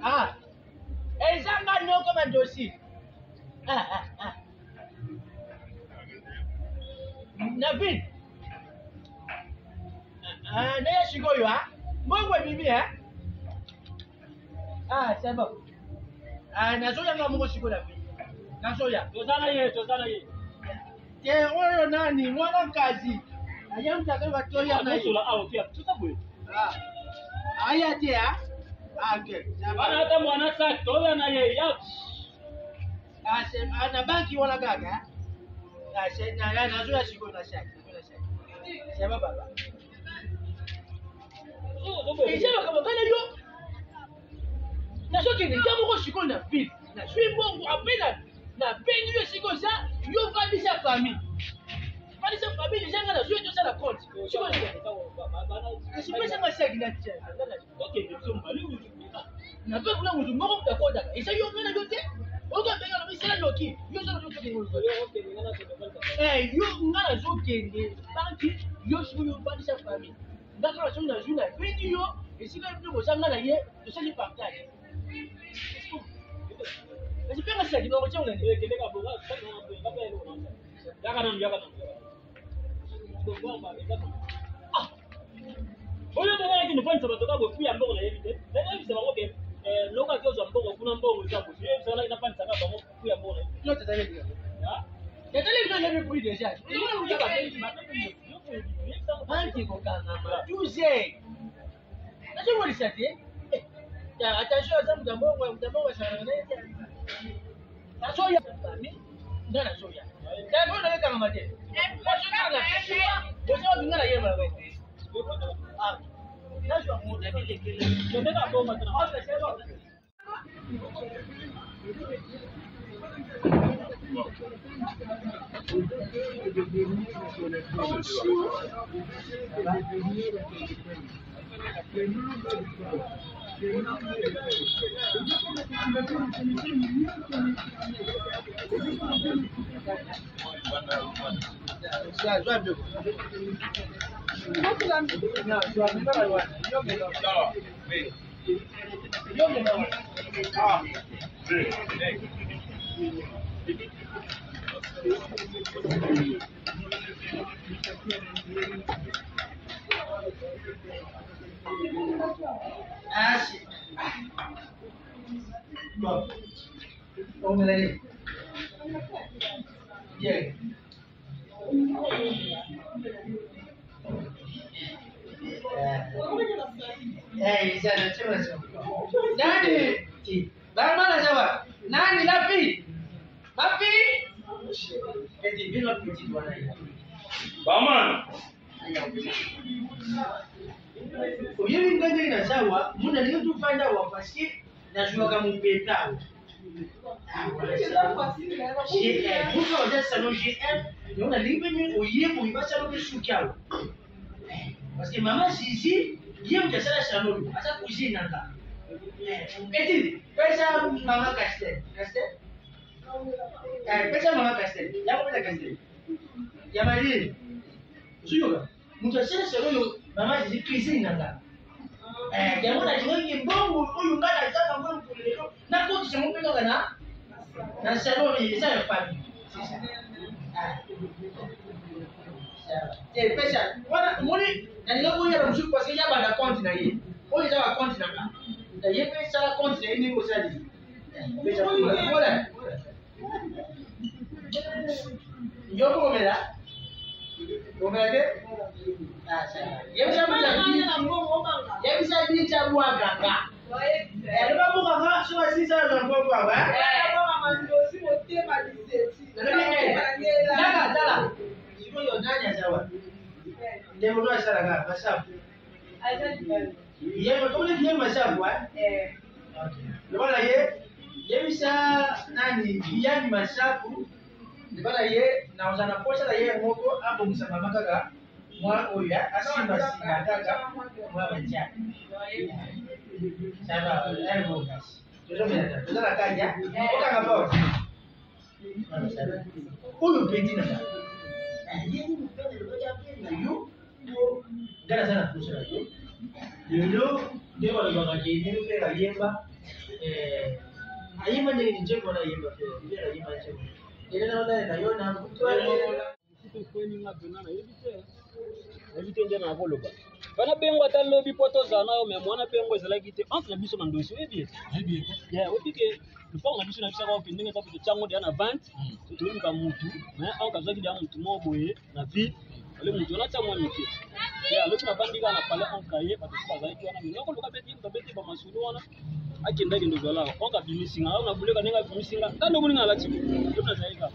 Ah. Ezanga no comme dossier. Nakin. Naya shigoyo ah. Mbongo bibi eh? C'est bon. Nazoya nga mungo shiko Nakin. Nazoya. Tozana ye. Te oyo nani mwana kazi. Ayamtaka batoya na Sula awo pia. Tutabwe. Aya te ah. Okay. Bana hata mwana sasa toya na ye. Ya. Na banki wala gaga. Nazoya shiko na shaka. Sema baba. Sema kama bana yo. Nazoke ni jamu ko shiko na fit. Na swi bongo apena na beni yo shiko ça, yo va déjà famille. Pas déjà famille, les gens là jouer tout ça la compte. Shiko ni. Je peux ça ça qui na tient. OK, je suis malou. Na pas kuna mtu moko mtakoda. Isa yo ngana yote. Oga benga na misala loki. Yo zo yo kende. OK, ngana tokanga. Yo ngana zo kende. Banki yo shiko yo va déjà famille. Ndakala so na jouna beni yo, esika yo ko sanga na ye, to sali partage. Mais c'est pas ça qui doit retirer les deux. Quelqu'un a besoin de ça, on va pas aller au nom. Yakana. Oyo tena kini point batoka bo pia mbongo na yebite. Ndio hivi sema okay. Loka kiozo mbongo kuna mbongo zangu. Sio sala ina panta kama mbongo pia mbongo. Yo tata hivi. Ah? Tata hivi ndio yeye pui deja. Ndio unataka banki ko kana. Tuze. Ndio wali sati. Ya attention za mbongo sana na yeye. Nasoya mami. Ndio nasoya. Ndio ndio kama mate. Wacho kana. Wacho bingana yeye mara wewe. Là, je vais remonter avec les kilelo. Je vais la bombe maintenant. Ah, c'est bon. Bon, on est allé. Bien. Sana chema chema. Nani? Bana sawa. Nani lapi? Lapi? Eti bila kuti bwana hiyo. Bama. Oyebi ndenge ina sawa, muna ndio tufanya wafasi na jua kama mpetao. Muka waja salon GM, on a libéré au yémo, il va salon de soukiao. Parce que maman Zizi, yémo de salon, à sa cousine nanga. Et pesa maman Castel. Castel? Pesa maman Castel. Y'a pas de Castel. Y'a Marie. Suyoga. Muka salon, maman Zizi cuisine nanga. Y'a na jino yembongo, oyo ngala zaka mwana kulelo. Na koti se mpe ngana. Na salon ni ça est famille. C'est ça. Pesa. Wana moni na ndio ya mshuku kwa sababu ya banda compte na yeye. Oni za compte na nga. Na yeye pesa la compte na yeye ni usali. Pesa wala. Yoko komela. Komela. Sawa. Yeye chama na mbongo banga. Yeye sabi cha bwaganga. Ndio baba kama sio sisi sana mbongo baba. Dala. Siko yo nani sawa. Ndio ndo sala ga masafu. Yeye ndo ile ndio masafu Okay. Ndio ye bisa nani yani masafu. Ndio ye na uzana posha la yeye ngoko hapo msama makaga mwa oya asima sinataka mwa banja. Sawa, leo basi. Tunataka kaja. Oka ngabo. Huyu pengine sana. Yeye mpende ndio yake na yo. Gara sana kusema yo. Leo ndio walibangaki ndio fera yemba ayimba ndenge njeko na yemba fera yemba njeko ile naona naiona mtu kweli ngabena yebite yebite nje na koloba bana bengo atalo bipoto zana yo me mwana bengo ezala kite entre biso na ndosi yebi yeah obike lupango na biso na bisa kwa ndenge za biso chango dia na vent tutuli ka mutu mais on kaza kidi ya mutu mo boye na vie ale mutu na chamwa mike yeah lokuna bandika na pale on kaye parce que kaza kiwana minoko loka beti mbabeti ba masulu wana akenda kindo zola on ka bimisinga na buleka nenga bimisinga kando muninga lati lokuna zaika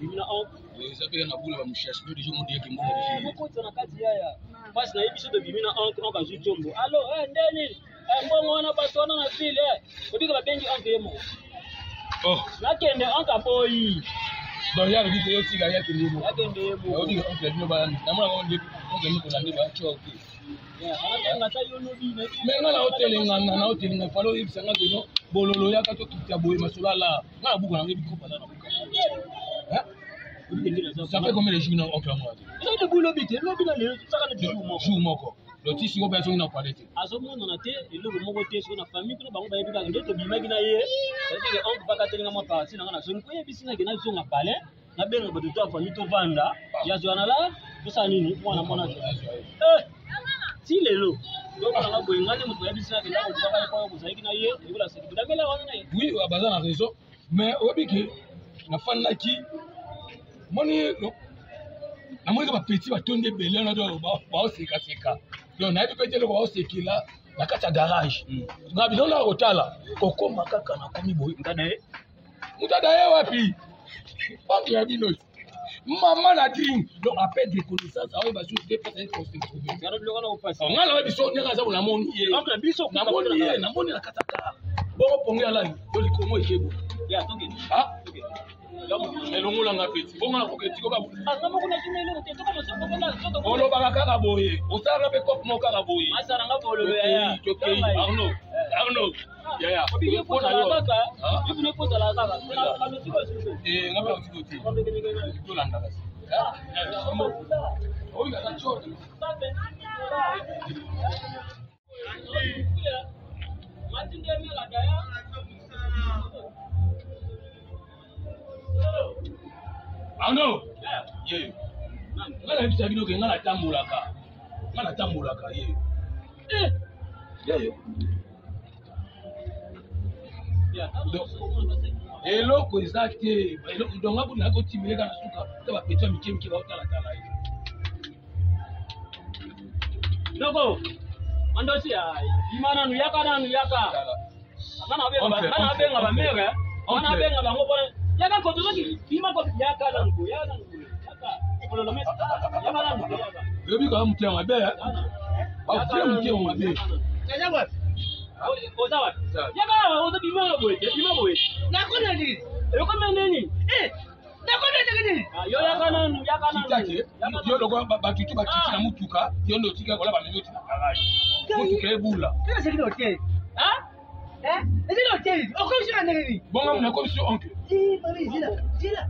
bimina on ezapeka na bula ba mushashi ndio dijo mundi yake mbona moko tsana kazi yaya basi na ibiso de bimina on ka zutombo allo ndeni mbongo wana batona na vile obika babengi onke yemo nakende onka boyi donc ya biki yo tika ya kilelo nakende yemo obika onke dino ba namona ko ndi onke niko na ndi ba choke anatenga ta yono bine menga na hotel nga falo ibisanga kino bololo ya kato kitya boye masolala na buku na ngebi kopa na buku ça fait combien de jours on peut moi ça de boulot bité lobi na le ça ka de jour moko le tisi ko beso na palete azomo na te eloko moko te so na famille ko bango ba yebika ndoto bimaki na ye c'est que on baka telinga ma parti na na so ko yebisina ke na zo na pale na benga ba to famille to vanda ya zo na la to sa nini mwana si lelo donc on a boye ngane mo yebisina ke na ko baka ko ko zaiki na ye ebola se bidamela wana na ye oui abaza na raison mais obiki na fanna ki moni no na moni ba petit ba tonde belé na do ba oseka donc na yebi petelo ba osekila na kata garage na bilona kotala okoma kaka na komi boy mutada ye wapi banque ya bino maman na ding donc appel de connaissance awe ba juste peut être construction ngalo lokana opasa ngalo we biso nyaka za na moni ye oncle biso na moni na kata ka bongo pongo ya lani to likomo ekebo ya toke okay elongola nga peti bongo na koketi ko ba asama kuna kimelo ko tetoka mosoko bona soto olo baka kaka boye osara be kop mo kaka boye masara nga bololo ya Arnaud ya obike ko na kaka ibune ko la kaka kana tiko siko ngaba utiko to landa basi oyi ga chote matinde mi la daya Arnaud ye ngala bisa bino ke ngala tambulaka ye eloko eza te donga kuna ko timileka na suka te ba petwa mike ba otala tala ye loko mandosi ai imana nu yaka mana benga ba mere mana benga ba ngobona yaka ko tuzoki ima ko yaka na ngo yaka kololo mesa yaka na ngo yaka yobi ka mtia mabe ba mtia mabe kaja wapi oza wapi yaka oza bima boye nakona nini yoko meneni nakona nini yo yaka na kitake yo logo ba kitu ba kiti na mutuka yo ndo tika kola ba minute na garage mutuka ebula kila sekino hotel ezilo hotel okomsha nini bonga mna komsha onke bali zila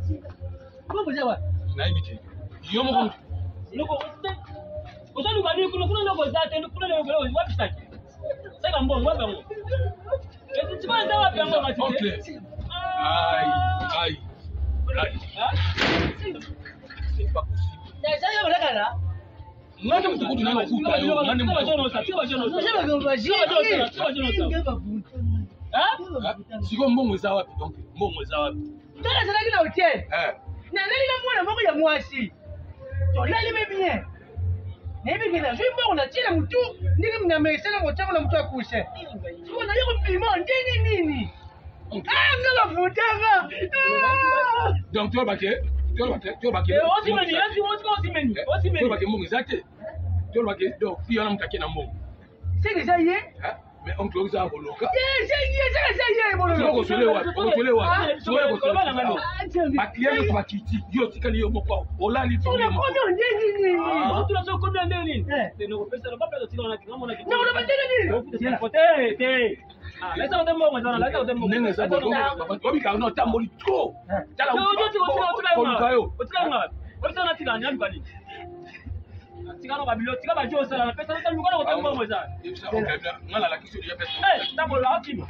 ko boza wapi na ibite yo moko loko oza lubani kuna loko zate kuna loko wapi saki saka mbongo bango eti tibanda wapi yango matite ai c'est pas possible ya balakala ngane mtukutu nalo kuta yo ngane siko mbongo eza wapi donc mbongo eza wapi tala zalaki na hotel na nani na mwana moko ya mwasi tolali bien nebikena mbongo na tila mtu ndiki mnamesana motango na mtu akushe siko na yako pimo ndenge nini ngala futanga donc tu bake osimeni mbongo eza te tu bake donc si yana mutake na mbongo c'est déjà hier mais on close à boloka c'est boloka bakliento bakiti yo tikali yo moko olali to on a ndeni tuna soko combien ndeni teno pesa ba pesa tino na kinamo na kinamo na ndeni pote laisse on mbongo zana laisse on mbongo nene za bongo obi ka no tamboli trop tala yo otila ngapi otila ngapi na tika nyani bani Tika ba bilo, tika ba jo sala na pesa ta luka na ko tembo moza. Ngala la kiso ya pesa. Ta ko la okima.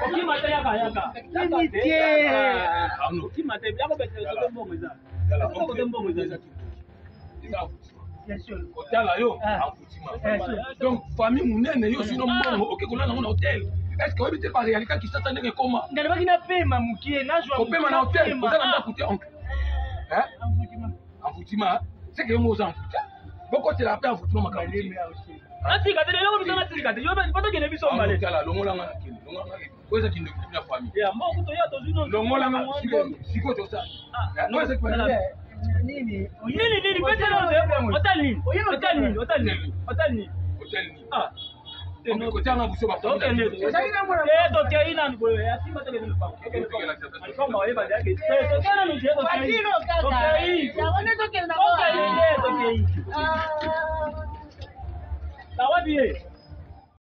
Okima ta yaka. Okima ta ya ko bete ko tembo moza. Ko tembo moza. Bien sûr. Otala yo akutima. Donc famille munene yo sino mbongo okekula na hotel. Est-ce que obite ba réalité qui s'attend ndenge koma? Ngale bakina pema mukie na jwa. Ko pema na hotel, ozala nda kutia oncle. Hein? Enfutima. C'est que mo za enfutia. Boko te la paix enfutima makambi. Atika te lelo ko na tika te. Yo ba poto kene biso mbale. Otala longola nga kene. Longola nga. Koza kinde kutia famille. Ya mo ko to ya to zino. Longola nga siko to sa. No c'est quoi? Nini? Pete lo hotel ni. Ah. Ko tanga buso ba. Okay, to ke ina ngo ya simba te le pa. Alikomba wa eba yake. So kana ni jeto ke. Okay. Ya wana to ke na. Okay. Ah. Tawabi.